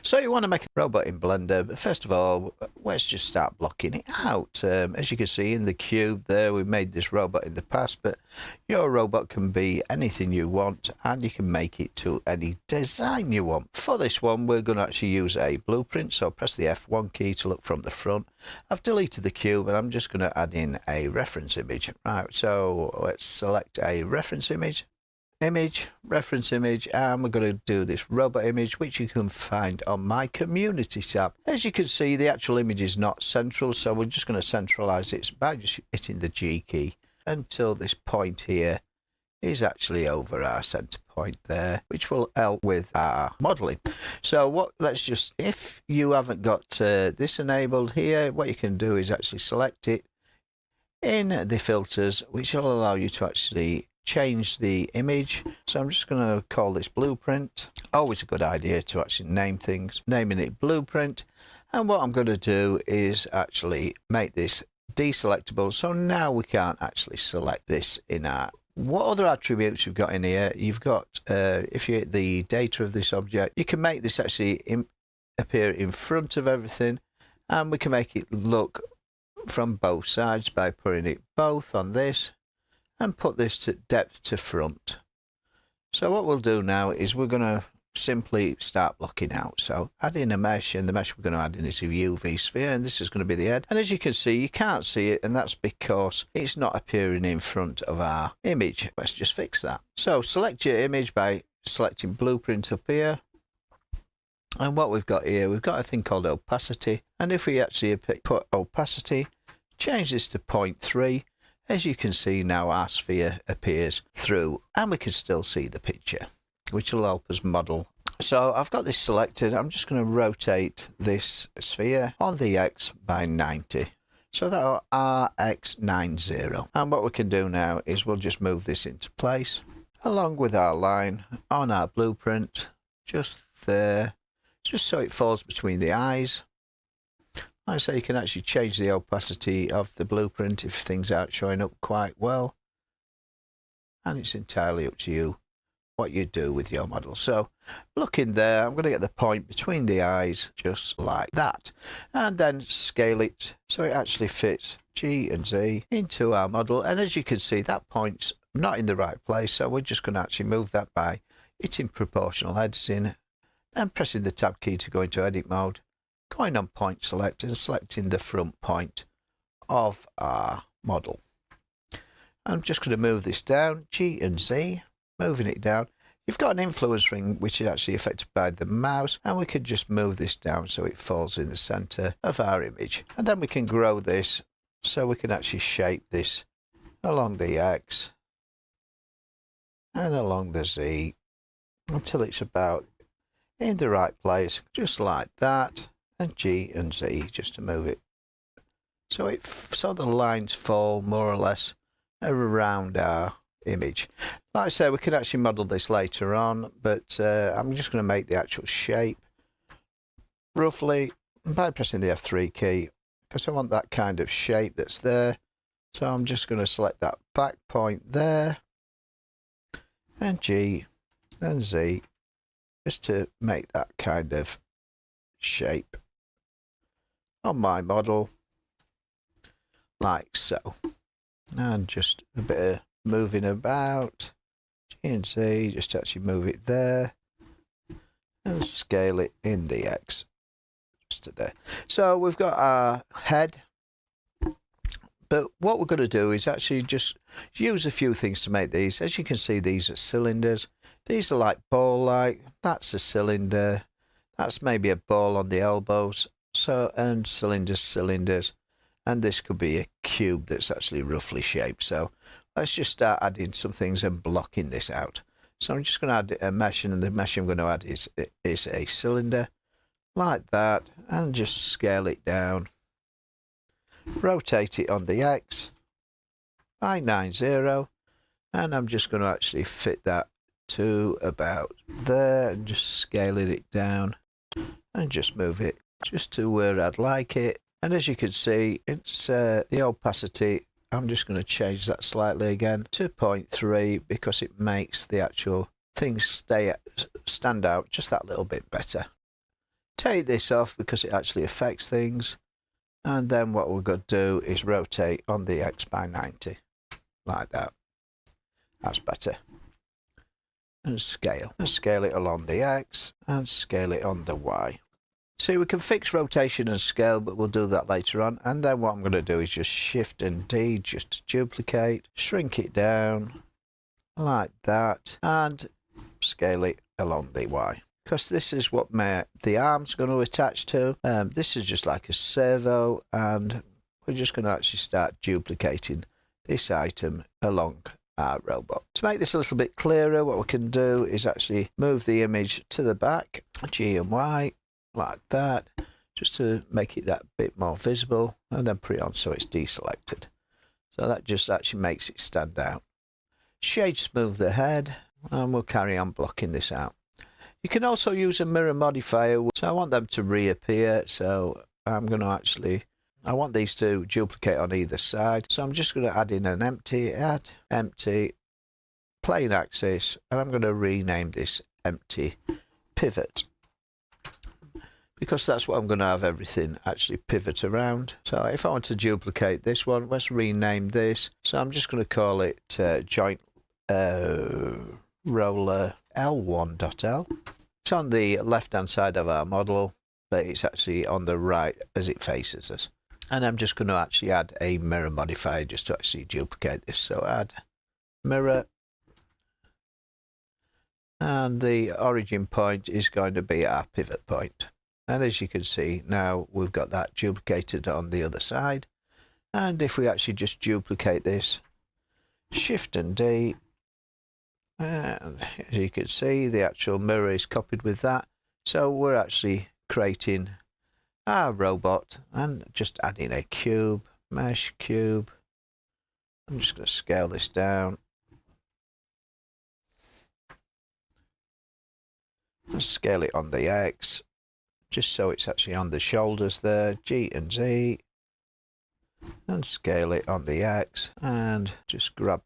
So you want to make a robot in Blender, but first of all, let's just start blocking it out. As you can see in the cube there, we made this robot in the past, but your robot can be anything you want, and you can make it to any design you want. For this one, we're going to actually use a blueprint, so press the F1 key to look from the front. I've deleted the cube, and I'm just going to add in a reference image. Right, so let's select a reference image. Reference image, and we're going to do this robot image, which you can find on my community tab. As you can see, the actual image is not central, so we're just going to centralize it by just hitting the G key until this point here is actually over our center point there, which will help with our modeling. So if you haven't got this enabled here, what you can do is actually select it in the filters, which will allow you to actually change the image. So I'm just going to call this blueprint. Always a good idea to actually name things, naming it blueprint. And what I'm going to do is actually make this deselectable, so now we can't actually select this in our. What other attributes you've got in here? You've got if you hit the data of this object, you can make this actually appear in front of everything, and we can make it look from both sides by putting it both on this and put this to depth to front. So what we'll do now is we're going to simply start blocking out. So add in a mesh, and the mesh we're going to add in is a UV sphere, and this is going to be the head. And as you can see, you can't see it, and that's because it's not appearing in front of our image. Let's just fix that. So select your image by selecting blueprint up here. And what we've got here, we've got a thing called opacity. And if we actually put opacity, change this to 0.3, as you can see now our sphere appears through, and we can still see the picture, which will help us model. So I've got this selected. I'm just going to rotate this sphere on the X by 90. So that are RX90. And what we can do now is we'll just move this into place along with our line on our blueprint, just there, just so it falls between the eyes. Like I say, you can actually change the opacity of the blueprint if things aren't showing up quite well. And it's entirely up to you what you do with your model. So look in there, I'm going to get the point between the eyes just like that, and then scale it so it actually fits G and Z into our model. And as you can see, that point's not in the right place, so we're just going to actually move that by hitting proportional editing and pressing the tab key to go into edit mode, going on point select and selecting the front point of our model. I'm just going to move this down, G and Z, moving it down. You've got an influence ring which is actually affected by the mouse, and we could just move this down so it falls in the center of our image. And then we can grow this so we can actually shape this along the X and along the Z until it's about in the right place, just like that, and G and Z just to move it so the lines fall more or less around our image. Like I say, we could actually model this later on, but I'm just going to make the actual shape roughly by pressing the F3 key, because I want that kind of shape that's there. So I'm just going to select that back point there and G and Z just to make that kind of shape on my model, like so. And just a bit of moving about, G and Z, just to actually move it there and scale it in the X just to there. So we've got our head, but what we're going to do is actually just use a few things to make these. As you can see, these are cylinders. These are like ball-like. That's a cylinder. That's maybe a ball on the elbows. So, and cylinders. And this could be a cube that's actually roughly shaped. So let's just start adding some things and blocking this out. So I'm just going to add a mesh, and the mesh I'm going to add is a cylinder like that, and just scale it down. Rotate it on the X by 90, and I'm just going to actually fit that to about there and just scaling it down and just move it just to where I'd like it. And as you can see, it's the opacity. I'm just going to change that slightly again to 0.3 because it makes the actual things stand out just that little bit better. Take this off because it actually affects things. And then what we're going to do is rotate on the X by 90, like that. That's better. And scale. And scale it along the X and scale it on the Y. See, we can fix rotation and scale, but we'll do that later on. And then what I'm going to do is just Shift and D just to duplicate, shrink it down like that, and scale it along the Y. Because this is what the arm's going to attach to. This is just like a servo, and we're just going to actually start duplicating this item along our robot. To make this a little bit clearer, what we can do is actually move the image to the back, G and Y, like that, just to make it that bit more visible, and then put it on so it's deselected. So that just actually makes it stand out. Shade smooth the head, and we'll carry on blocking this out. You can also use a mirror modifier, so I want them to reappear, so I'm going to actually, I want these to duplicate on either side, so I'm just going to add in an empty, add empty, plane axis, and I'm going to rename this empty pivot, because that's what I'm going to have everything actually pivot around. So if I want to duplicate this one, let's rename this. So I'm just going to call it joint roller L1.L. It's on the left hand side of our model, but it's actually on the right as it faces us. And I'm just going to actually add a mirror modifier just to actually duplicate this. So add mirror, and the origin point is going to be our pivot point. And as you can see, now we've got that duplicated on the other side. And if we actually just duplicate this, Shift and D, and as you can see, the actual mirror is copied with that. So we're actually creating our robot and just adding a cube, mesh cube. I'm just going to scale this down. And scale it on the X, just so it's actually on the shoulders there, G and Z, and scale it on the X, and just go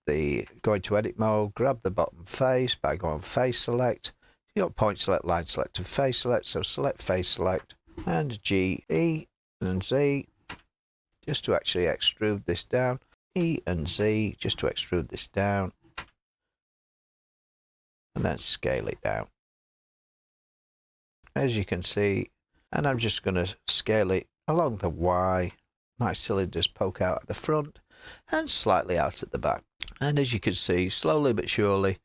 into edit mode, grab the bottom face by going face select. You got point select, line select, and face select, so select face select, and G, E, and Z, just to actually extrude this down, E and Z, just to extrude this down, and then scale it down. As you can see, and I'm just going to scale it along the Y. My cylinders poke out at the front and slightly out at the back. And as you can see, slowly but surely,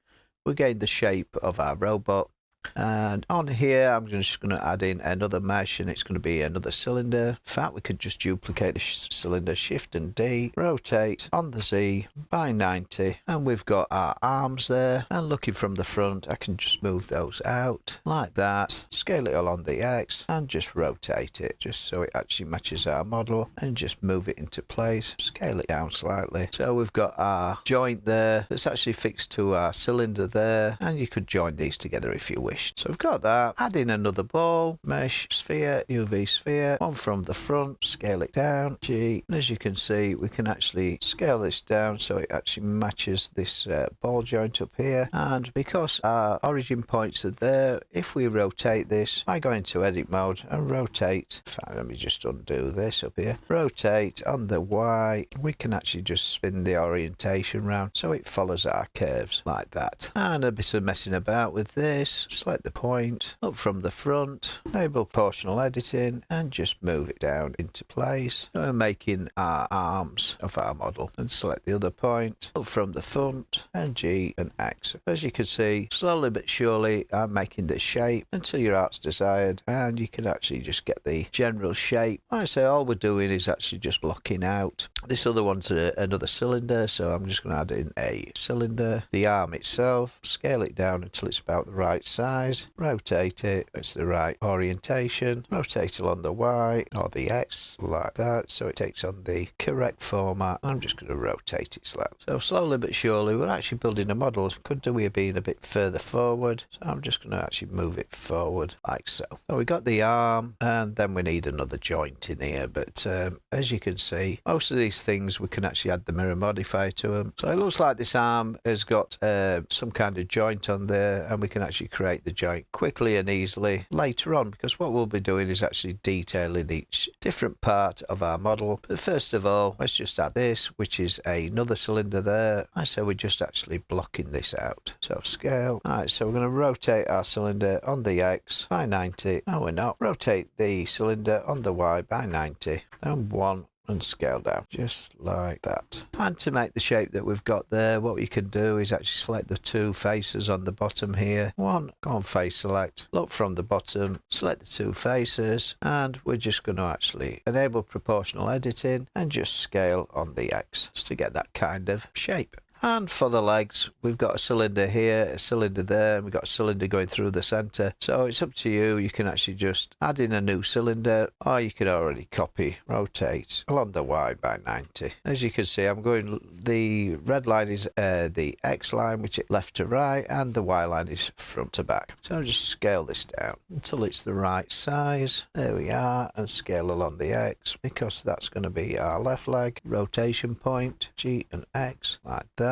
we gain the shape of our robot. And on here, I'm just going to add in another mesh, and it's going to be another cylinder. In fact, we could just duplicate the cylinder, Shift and D, rotate on the Z by 90, and we've got our arms there. And looking from the front, I can just move those out like that, scale it along the X, and just rotate it, just so it actually matches our model, and just move it into place, scale it down slightly. So we've got our joint there that's actually fixed to our cylinder there, and you could join these together if you wish. So we've got that. Add in another ball, mesh sphere, UV sphere, one from the front, scale it down, G. And as you can see, we can actually scale this down so it actually matches this ball joint up here. And because our origin points are there, if we rotate this, I go into edit mode and rotate. In fact, let me just undo this up here. Rotate on the Y. We can actually just spin the orientation round so it follows our curves like that. And a bit of messing about with this. Select the point, up from the front, enable portional editing, and just move it down into place. So we're making our arms of our model, and select the other point, up from the front, and G and X. As you can see, slowly but surely, I'm making this shape until your art's desired, and you can actually just get the general shape. Like I say, all we're doing is actually just blocking out. This other one's another cylinder, so I'm just going to add in a cylinder. The arm itself, scale it down until it's about the right size, rotate it, it's the right orientation, rotate along the Y or the X like that so it takes on the correct format. I'm just going to rotate it slightly. So slowly but surely we're actually building a model. Could do with being a bit further forward, so I'm just going to actually move it forward like so. So we got the arm, and then we need another joint in here, but as you can see, most of these things we can actually add the mirror modifier to them. So it looks like this arm has got some kind of joint on there, and we can actually create make the joint quickly and easily later on, because what we'll be doing is actually detailing each different part of our model. But first of all, let's just add this, which is another cylinder there. So we're just actually blocking this out. So scale. Alright, so we're going to rotate our cylinder on the X by 90. No, we're not. Rotate the cylinder on the Y by 90. And 1. And scale down just like that. And to make the shape that we've got there, what you can do is actually select the two faces on the bottom here. One, go on face select, look from the bottom, select the two faces, and we're just going to actually enable proportional editing and just scale on the X to get that kind of shape. And for the legs, we've got a cylinder here, a cylinder there, and we've got a cylinder going through the centre. So it's up to you. You can actually just add in a new cylinder, or you can already copy, rotate along the Y by 90. As you can see, I'm going, the red line is the X line, which is left to right, and the Y line is front to back. So I'll just scale this down until it's the right size. There we are, and scale along the X, because that's going to be our left leg. Rotation point, G and X, like that.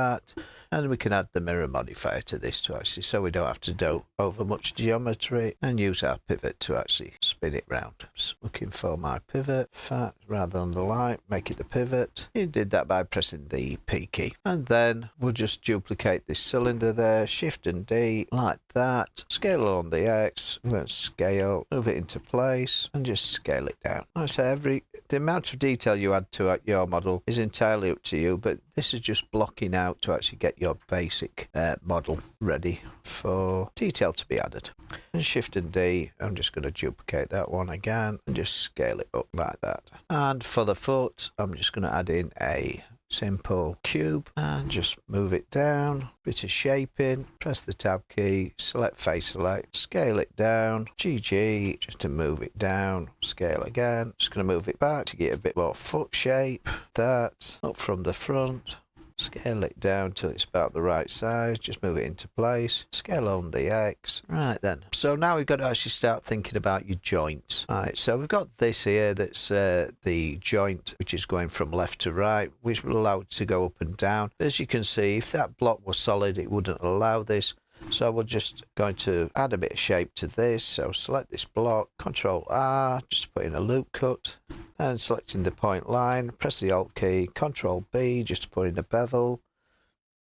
And we can add the mirror modifier to this to actually, so we don't have to do over much geometry, and use our pivot to actually spin it round. Just looking for my pivot, fat rather than the line, make it the pivot. You did that by pressing the P key. And then we'll just duplicate this cylinder there, Shift and D, like that. Scale along the X, I'm going to scale, move it into place, and just scale it down. Like I say, the amount of detail you add to your model is entirely up to you, but this is just blocking out to actually get your basic model ready for detail to be added. And Shift and D, I'm just going to duplicate that one again and just scale it up like that. And for the foot, I'm just going to add in a simple cube and just move it down, bit of shaping, press the tab key, select face select, scale it down, GG, just to move it down, scale again, just going to move it back to get a bit more foot shape, that, up from the front, scale it down till it's about the right size, just move it into place, scale on the X. Right then, so now we've got to actually start thinking about your joints. Right, so we've got this here that's the joint which is going from left to right, which will allow it to go up and down. As you can see, if that block was solid, it wouldn't allow this. So we're just going to add a bit of shape to this. So select this block, Control R, just put in a loop cut, and selecting the point line, press the Alt key, Control B, just to put in a bevel.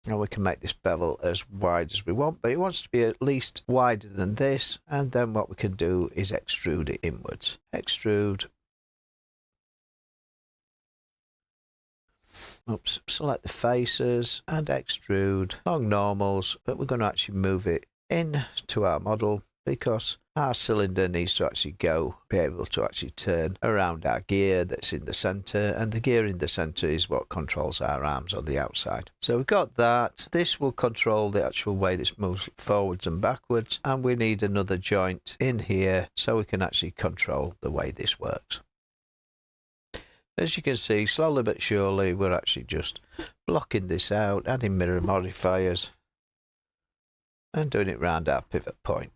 And we can make this bevel as wide as we want, but it wants to be at least wider than this. And then what we can do is extrude it inwards. Extrude. Oops, select the faces and extrude along normals, but we're going to actually move it in to our model because our cylinder needs to actually be able to actually turn around our gear that's in the center, and the gear in the center is what controls our arms on the outside. So we've got that. This will control the actual way this moves forwards and backwards, and we need another joint in here so we can actually control the way this works. As you can see, slowly but surely, we're actually just blocking this out, adding mirror modifiers, and doing it round our pivot point.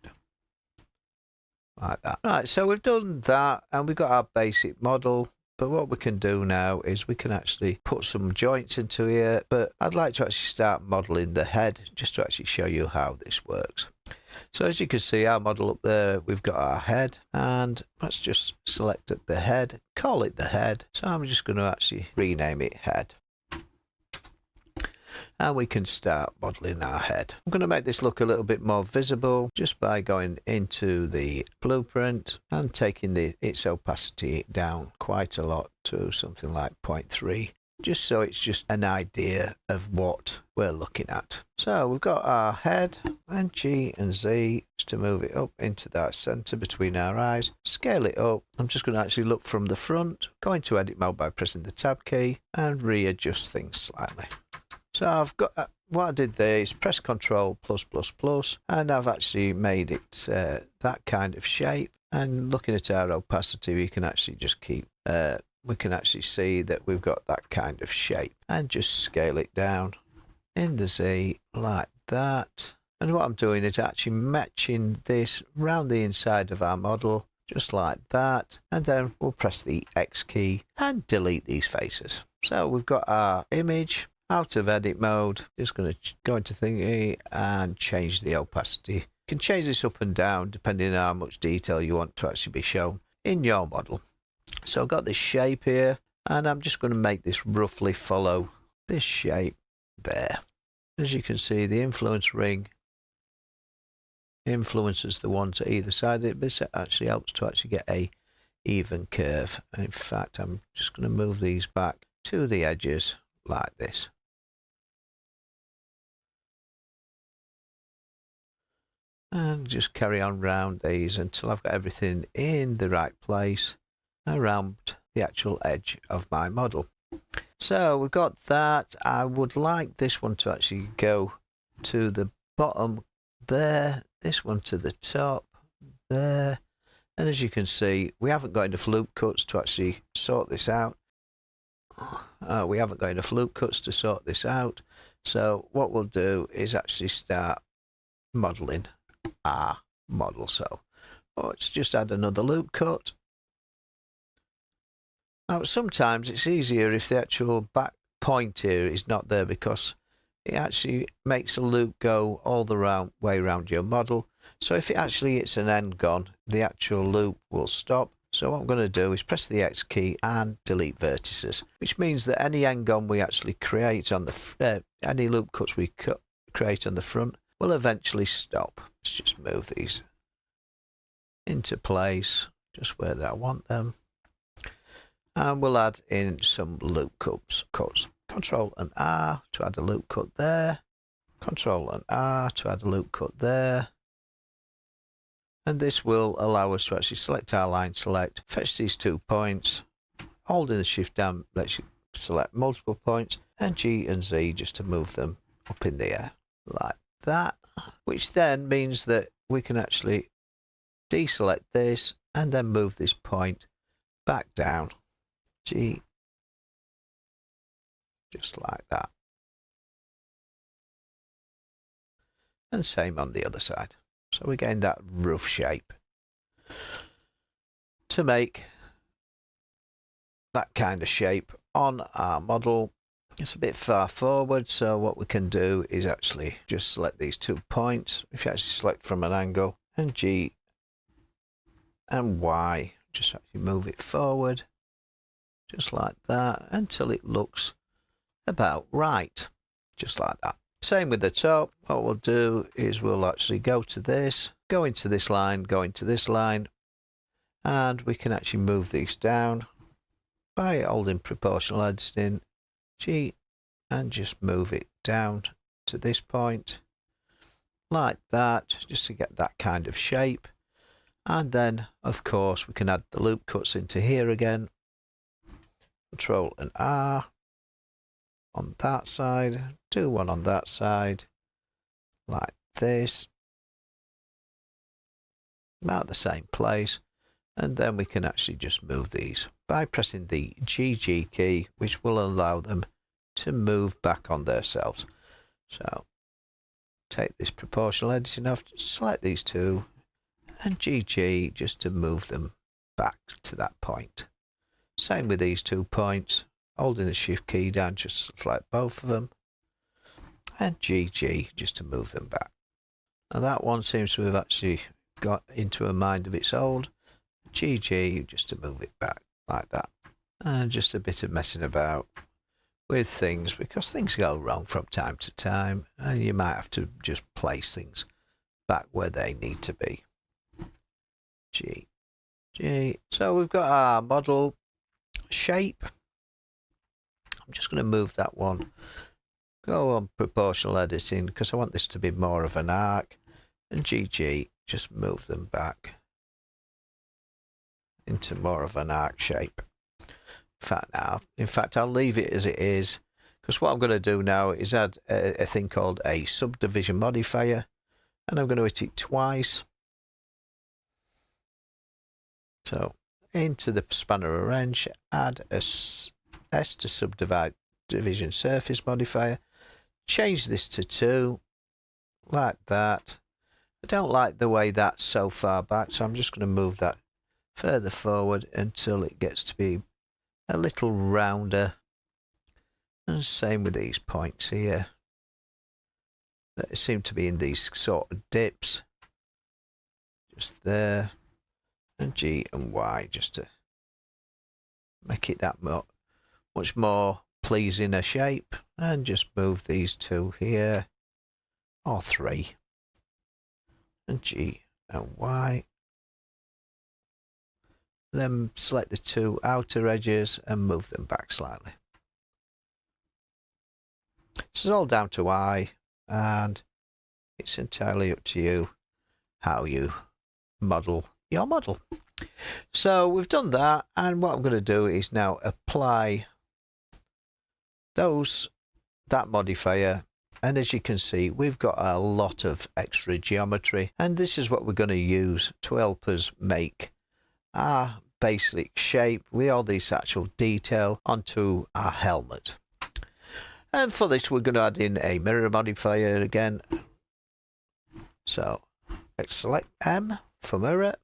Like that. Right, so we've done that, and we've got our basic model. But what we can do now is we can actually put some joints into here. But I'd like to actually start modeling the head, just to actually show you how this works. So as you can see, our model up there, we've got our head, and let's just select the head, call it the head. So I'm just going to actually rename it head. And we can start modeling our head. I'm going to make this look a little bit more visible just by going into the blueprint and taking its opacity down quite a lot to something like 0.3. Just so it's just an idea of what we're looking at. So we've got our head, and G and Z just to move it up into that center between our eyes. Scale it up. I'm just going to actually look from the front, go into edit mode by pressing the tab key and readjust things slightly. So I've got, what I did there is press Control +++, and I've actually made it that kind of shape. And looking at our opacity, we can actually just keep we can actually see that we've got that kind of shape, and just scale it down in the Z like that. And what I'm doing is actually matching this round the inside of our model, just like that. And then we'll press the X key and delete these faces. So we've got our image out of edit mode. Just going to go into thingy and change the opacity You can change this up and down depending on how much detail you want to actually be shown in your model. So I've got this shape here, and I'm just going to make this roughly follow this shape there. As you can see, the influence ring influences the ones at either side of it, but it actually helps to actually get a even curve. And in fact, I'm just going to move these back to the edges like this. And just carry on round these until I've got everything in the right place around the actual edge of my model. So we've got that. I would like this one to actually go to the bottom there, this one to the top there, and as you can see, we haven't got enough loop cuts to actually sort this out. So what we'll do is actually start modeling our model. So let's just add another loop cut. Now sometimes it's easier if the actual back point here is not there, because it actually makes a loop go all the way around your model. So if it actually hits an end gun, the actual loop will stop. So what I'm going to do is press the X key and delete vertices, which means that any end gun we actually create on the any loop cuts we create on the front will eventually stop. Let's just move these into place just where I want them, and we'll add in some loop cuts. Control and R to add a loop cut there. Control and R to add a loop cut there. And this will allow us to actually select our line select, fetch these 2 points, holding the shift down lets you select multiple points, and G and Z just to move them up in the air like that, which then means that we can actually deselect this and then move this point back down. G, just like that. And same on the other side. So we're getting that rough shape. To make that kind of shape on our model, it's a bit far forward, so what we can do is actually just select these 2 points. If you actually select from an angle, and G and Y, just actually move it forward, just like that, until it looks about right, just like that. Same with the top. What we'll do is we'll actually go to this, go into this line, go into this line, and we can actually move these down by holding proportional editing, G, and just move it down to this point like that, just to get that kind of shape. And then of course we can add the loop cuts into here again. Control and R on that side, do one on that side like this, about the same place, and then we can actually just move these by pressing the GG key, which will allow them to move back on themselves. So take this proportional editing off, select these 2, and GG just to move them back to that point. Same with these 2 points, holding the shift key down, just select both of them, and GG just to move them back. Now that one seems to have actually got into a mind of its own. GG just to move it back like that. And just a bit of messing about with things, because things go wrong from time to time, and you might have to just place things back where they need to be. G. So we've got our model shape. I'm just going to move that one, go on proportional editing, because I want this to be more of an arc, and GG, just move them back into more of an arc shape. In fact, I'll leave it as it is, because what I'm going to do now is add a thing called a subdivision modifier, and I'm going to hit it twice. So into the spanner arrange, add a S to subdivide division surface modifier, change this to 2 like that. I don't like the way that's so far back, so I'm just going to move that further forward until it gets to be a little rounder. And same with these points here that seem to be in these sort of dips. just there, and G and Y just to make it that much more pleasing a shape, and just move these two here, or three, and G and Y. Then select the two outer edges and move them back slightly. This is all down to I, and it's entirely up to you how you model your model. So we've done that, and what I'm going to do is now apply that modifier, and as you can see, we've got a lot of extra geometry, and this is what we're going to use to help us make our basic shape with all this actual detail onto our helmet. And for this, we're going to add in a mirror modifier again. So select M for mirror.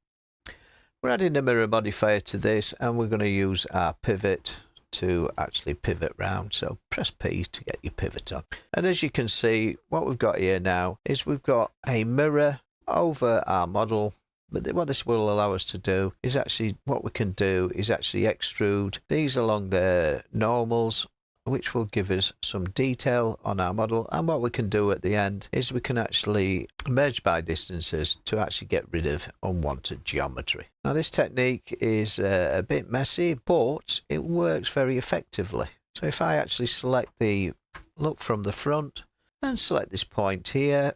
We're adding a mirror modifier to this, and we're going to use our pivot to actually pivot round. So press P to get your pivot on. And as you can see, what we've got here now is we've got a mirror over our model. But what this will allow us to do is actually, what we can do is actually extrude these along the normals, which will give us some detail on our model. And what we can do at the end is we can actually merge by distances to actually get rid of unwanted geometry. Now this technique is a bit messy, but it works very effectively. So if I actually select the look from the front and select this point here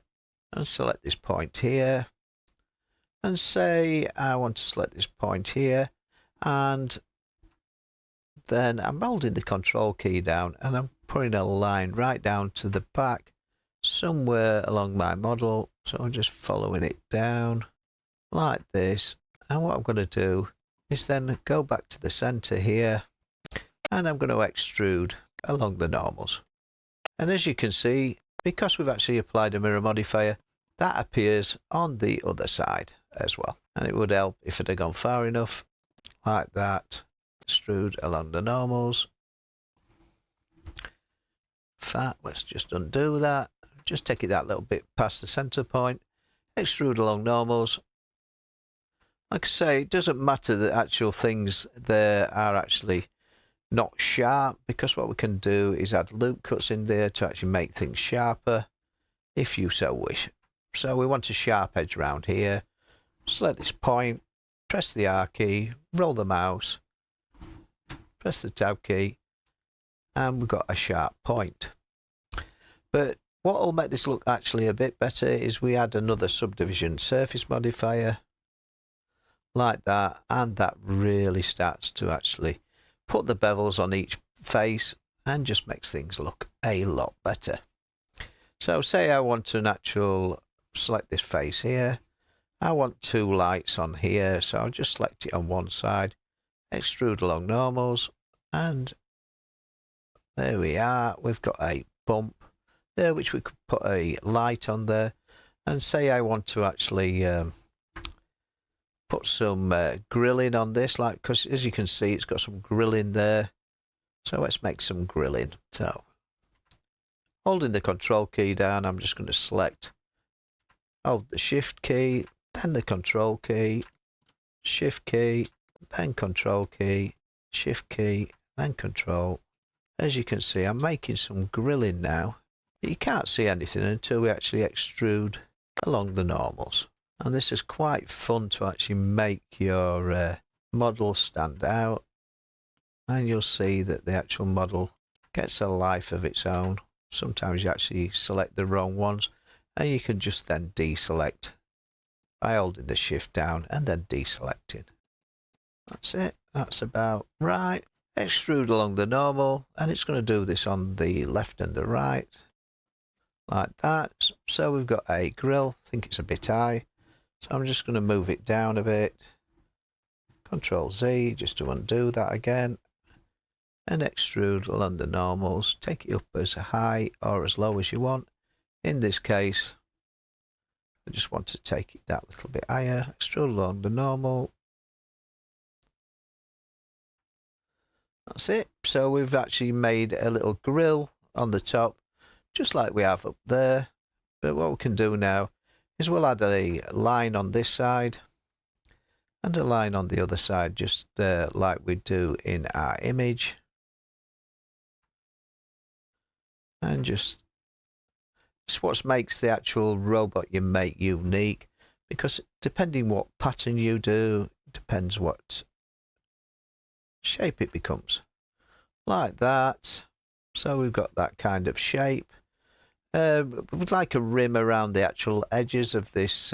and select this point here, and say I want to select this point here, and then I'm holding the control key down and I'm putting a line right down to the back somewhere along my model. So I'm just following it down like this, and what I'm going to do is then go back to the center here, and I'm going to extrude along the normals. And as you can see, because we've actually applied a mirror modifier, that appears on the other side as well. And it would help if it had gone far enough, like that. Extrude along the normals. Let's just undo that. Just take it that little bit past the center point. Extrude along normals. Like I say, it doesn't matter that actual things there are actually not sharp, because what we can do is add loop cuts in there to actually make things sharper if you so wish. So we want a sharp edge round here. Select this point, press the R key, roll the mouse, press the tab key, and we've got a sharp point. But what will make this look actually a bit better is we add another subdivision surface modifier like that, and that really starts to actually put the bevels on each face and just makes things look a lot better. So say I want an actual, select this face here. I want two lights on here, so I'll just select it on one side, extrude along normals, and there we are. We've got a bump there, which we could put a light on there. And say I want to actually put some grilling on this, like, because as you can see, it's got some grilling there. So let's make some grilling. So holding the control key down, I'm just going to select, hold the shift key, then the control key, shift key, then control key, shift key, then control. As you can see, I'm making some grilling now. But you can't see anything until we actually extrude along the normals. And this is quite fun to actually make your model stand out. And you'll see that the actual model gets a life of its own. Sometimes you actually select the wrong ones, and you can just then deselect by holding the shift down and then deselecting. That's it. That's about right. Extrude along the normal, and it's going to do this on the left and the right like that. So we've got a grill. I think it's a bit high, so I'm just going to move it down a bit. Control Z just to undo that again, and extrude along the normals. Take it up as high or as low as you want. In this case, I just want to take it that little bit higher. Extrude along the normal. That's it. So we've actually made a little grill on the top, just like we have up there. But what we can do now is we'll add a line on this side and a line on the other side, just like we do in our image. And just, it's what makes the actual robot you make unique, because depending what pattern you do, depends what shape it becomes. Like that. So we've got that kind of shape. We'd like a rim around the actual edges of this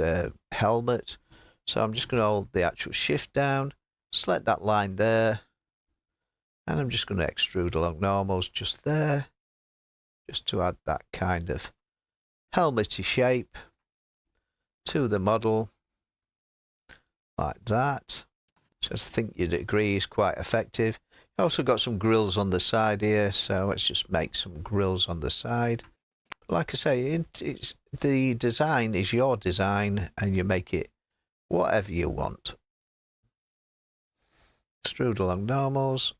helmet. So I'm just going to hold the actual shift down, select that line there, and I'm just going to extrude along normals just there, just to add that kind of helmety shape to the model, like that. So I think you'd agree is quite effective. Also got some grills on the side here, so let's just make some grills on the side. Like I say, the design is your design, and you make it whatever you want. Extrude along normals,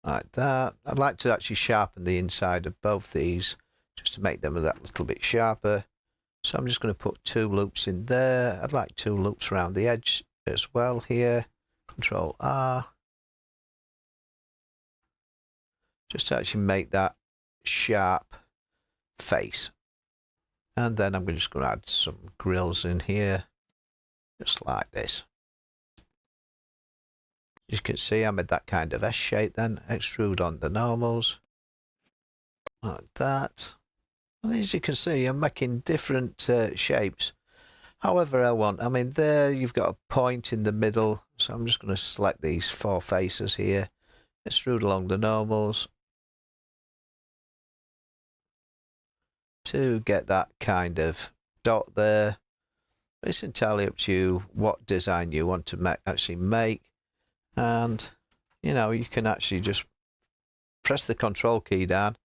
like that. I'd like to actually sharpen the inside of both these, just to make them that little bit sharper. So I'm just going to put 2 loops in there. I'd like 2 loops around the edge as well here. Control R. Just to actually make that sharp face. And then I'm just going to add some grills in here, just like this. As you can see, I made that kind of S shape then. Extrude on the normals, like that. And as you can see, I'm making different shapes however I want. I mean, there you've got a point in the middle, so I'm just going to select these 4 faces here. Extrude along the normals to get that kind of dot there. It's entirely up to you what design you want to actually make. And, you know, you can actually just press the control key down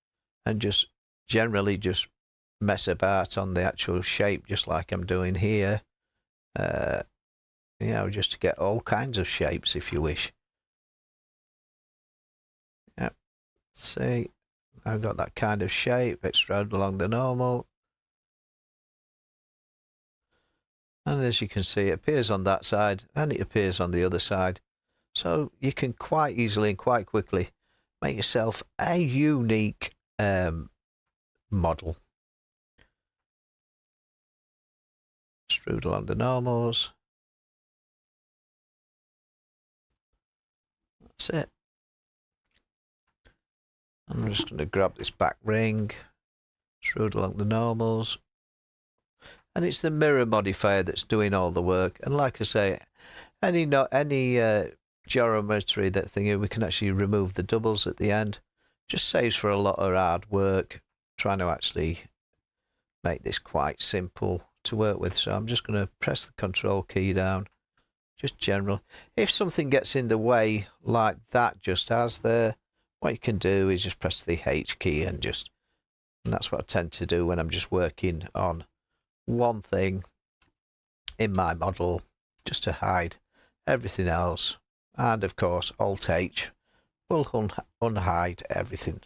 and just generally just mess about on the actual shape, just like I'm doing here. You know, just to get all kinds of shapes if you wish. Yep. See, I've got that kind of shape. Extrude along the normal. And as you can see, it appears on that side and it appears on the other side. So you can quite easily and quite quickly make yourself a unique model. Extrude along the normals. That's it. I'm just going to grab this back ring, extrude along the normals. And it's the mirror modifier that's doing all the work. And like I say, any geometry, that thing, we can actually remove the doubles at the end. Just saves for a lot of hard work trying to actually make this quite simple to work with. So I'm just going to press the control key down, just general. If something gets in the way like that, just as there, what you can do is just press the H key and that's what I tend to do when I'm just working on one thing in my model, just to hide everything else. And of course, Alt H will unhide everything.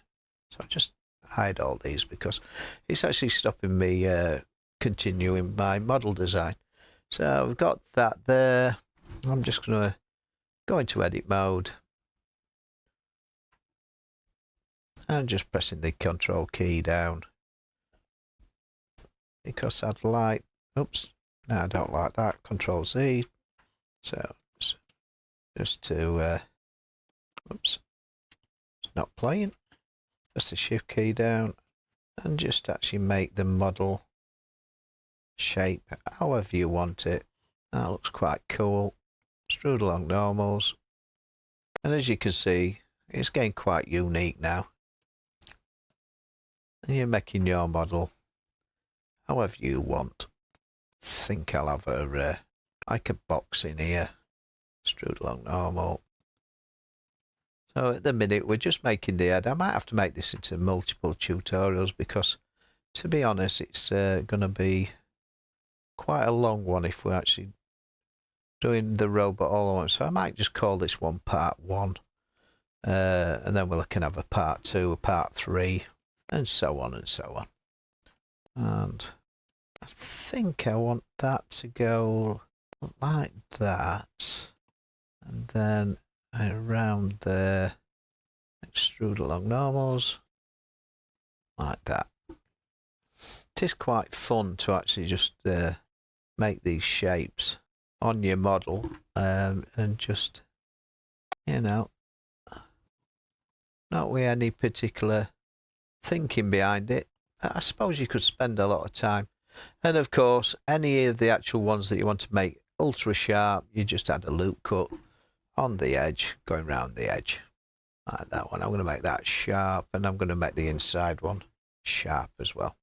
So I just hide all these because it's actually stopping me continuing my model design. So I've got that there. I'm just going to go into edit mode and just pressing the control key down, because I'd like, oops, no, I don't like that, control Z. So just to, oops, it's not playing, just the shift key down and just actually make the model shape however you want it. That looks quite cool. Extrude along normals. And as you can see, it's getting quite unique now. And you're making your model however you want. I think I'll have a like a box in here. Extrude along normal. So at the minute we're just making the head. I might have to make this into multiple tutorials because, to be honest, it's going to be quite a long one if we're actually doing the robot all at once. So I might just call this one part 1, and then we can have a part 2, a part 3, and so on and so on. And I think I want that to go like that, and then around there, extrude along normals, like that. It is quite fun to actually just make these shapes on your model, and just, you know, not with any particular thinking behind it. I suppose you could spend a lot of time. And of course, any of the actual ones that you want to make ultra sharp, you just add a loop cut on the edge, going round the edge. Like that one. I'm going to make that sharp, and I'm going to make the inside one sharp as well.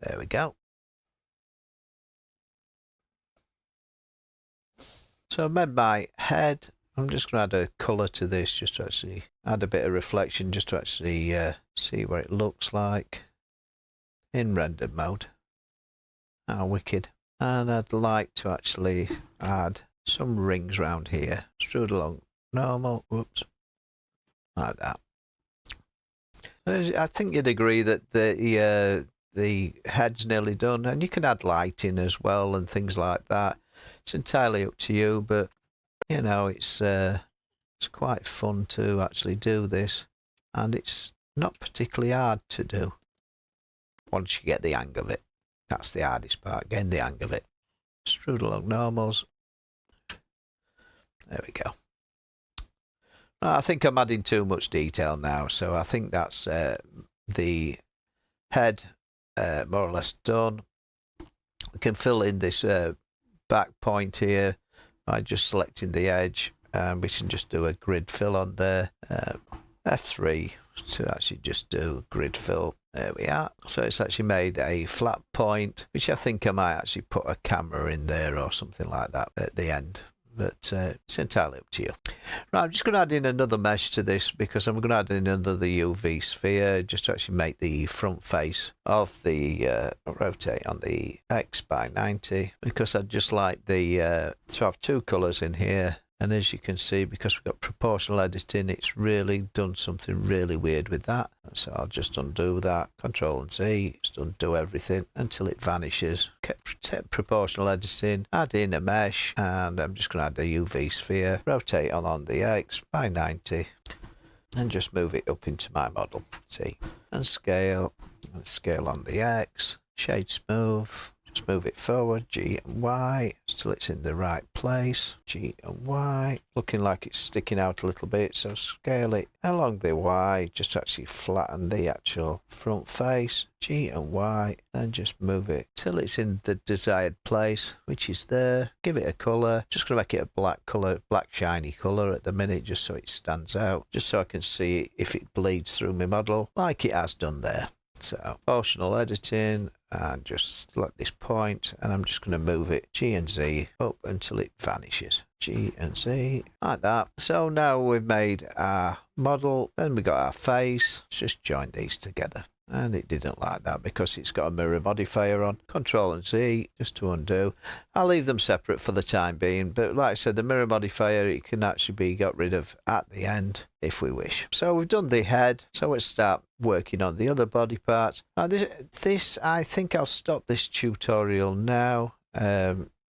There we go. So I made my head. I'm just going to add a colour to this, just to actually add a bit of reflection, just to actually see what it looks like in rendered mode. How wicked. And I'd like to actually add some rings around here. Extrude along normal. Whoops. Like that. I think you'd agree that the head's nearly done, and you can add lighting as well and things like that. It's entirely up to you, but you know, it's quite fun to actually do this, and it's not particularly hard to do once you get the hang of it. That's the hardest part, getting the hang of it. Extrude along normals. There we go. I think I'm adding too much detail now, so I think that's the head more or less done. We can fill in this back point here by just selecting the edge, and we can just do a grid fill on there. F3 to actually just do grid fill. There we are. So it's actually made a flat point, which I think I might actually put a camera in there or something like that at the end. But it's entirely up to you. Right, I'm just going to add in another mesh to this, because I'm going to add in another UV sphere just to actually make the front face of the rotate on the X by 90, because I'd just like the to have two colours in here. And as you can see, because we've got proportional editing, it's really done something really weird with that. So I'll just undo that, Control and Z, just undo everything until it vanishes. Kept proportional editing, add in a mesh, and I'm just going to add a UV sphere, rotate on the X by 90, and just move it up into my model. See, and scale on the X, shade smooth. Just move it forward, G and Y, till it's in the right place. G and Y, looking like it's sticking out a little bit, so scale it along the Y, just to actually flatten the actual front face. G and Y, and just move it till it's in the desired place, which is there. Give it a colour. Just going to make it a black colour, black shiny colour at the minute, just so it stands out, just so I can see if it bleeds through my model, like it has done there. So, proportional editing, and just select this point, and I'm just going to move it G and Z up until it vanishes. G and Z, like that. So now we've made our model, then we got our face. Let's just join these together. And it didn't like that because it's got a mirror modifier on. Control and Z just to undo. I'll leave them separate for the time being, but like I said, the mirror modifier, it can actually be got rid of at the end if we wish. So we've done the head, so let's start working on the other body parts. Now this I think I'll stop this tutorial now.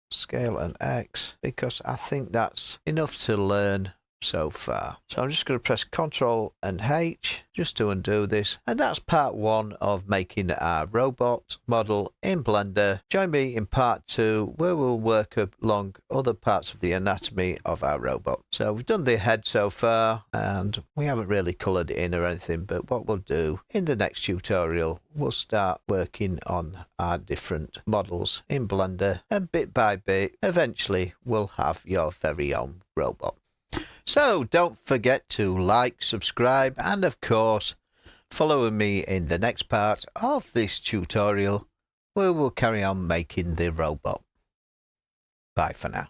Scale and X, because I think that's enough to learn so far. So I'm just going to press Ctrl and H just to undo this, and that's part one of making our robot model in Blender. Join me in part two, where we'll work along other parts of the anatomy of our robot. So we've done the head so far, and we haven't really coloured it in or anything, but what we'll do in the next tutorial, we'll start working on our different models in Blender, and bit by bit, eventually we'll have your very own robot. So don't forget to like, subscribe, and of course follow me in the next part of this tutorial, where we'll carry on making the robot. Bye for now.